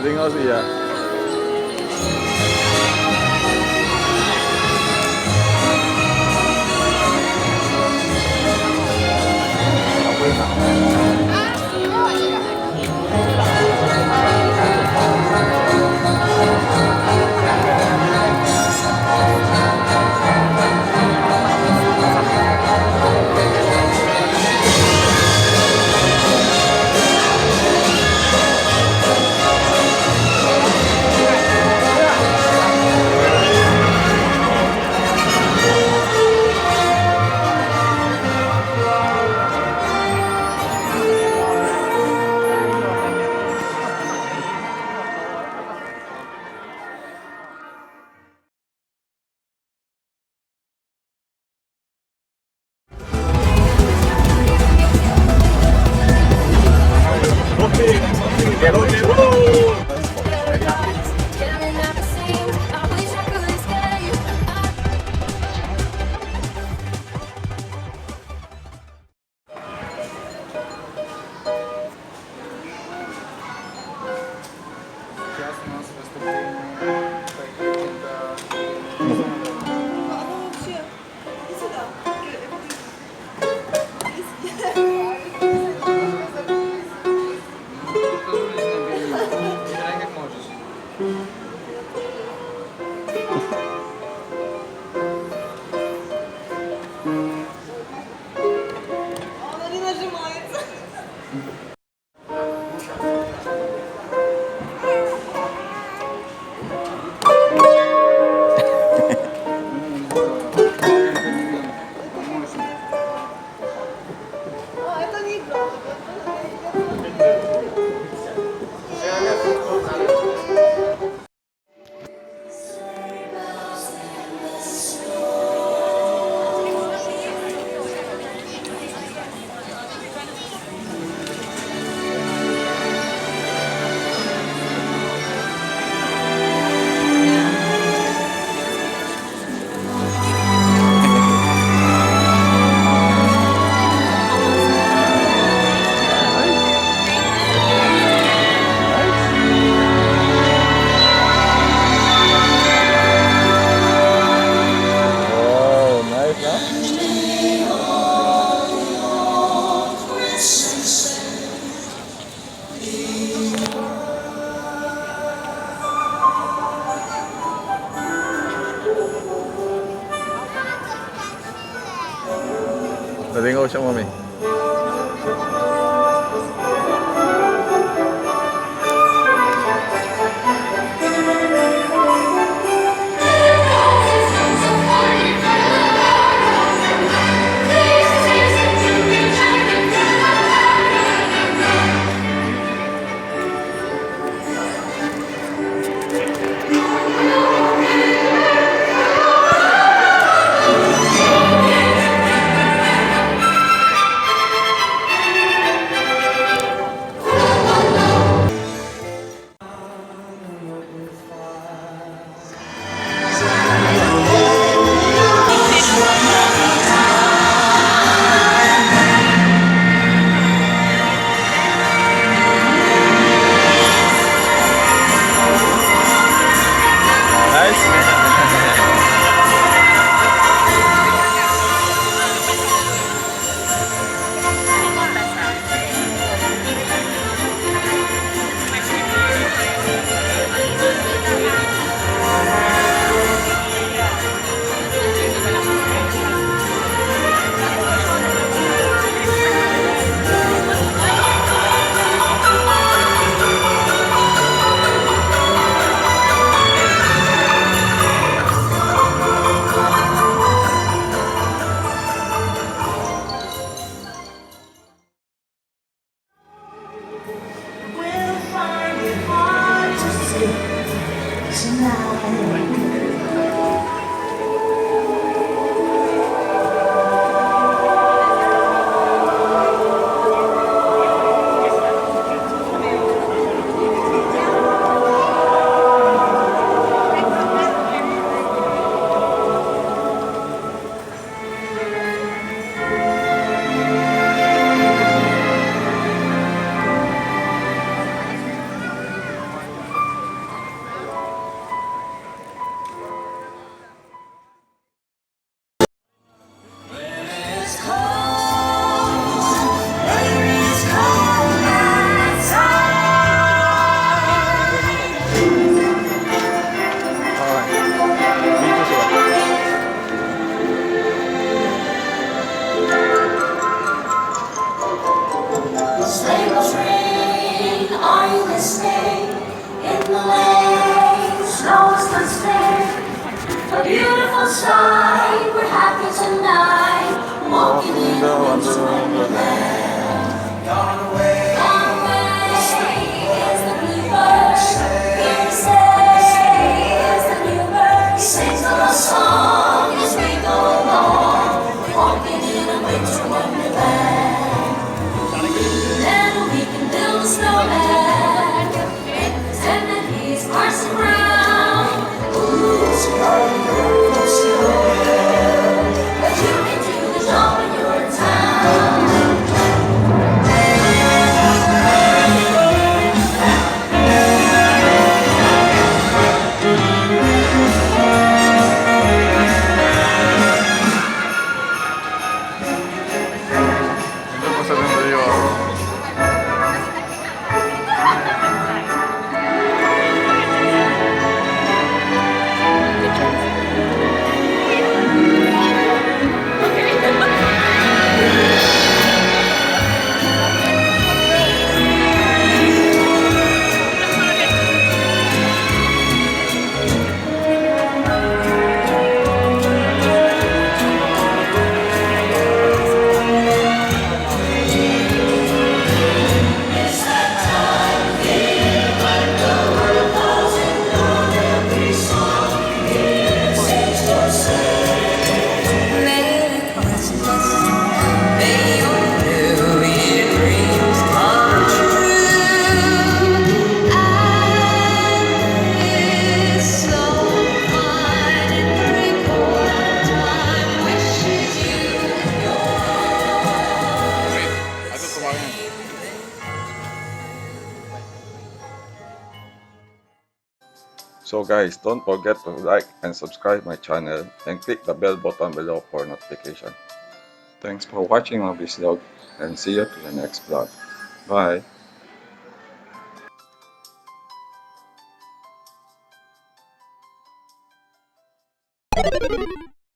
Adingaw siya. Adingaw siya, mami. stay in the lane. Snow is not spared. A beautiful sight. We're happy tonight. Walking in a winter wonderland. Gone away is the bluebird. Here to stay is the new bird. He sings a love song as we go along. Walking in a winter wonderland. Then we can build a snowman. Pretend that he's Parson Brown. Ooh, so but you can do the job in your town. Ito po sa Dandrio. Ato kumain. So guys, don't forget to like and subscribe my channel and click the bell button below for notification. Thanks for watching my vlog and see you to the next vlog. Bye!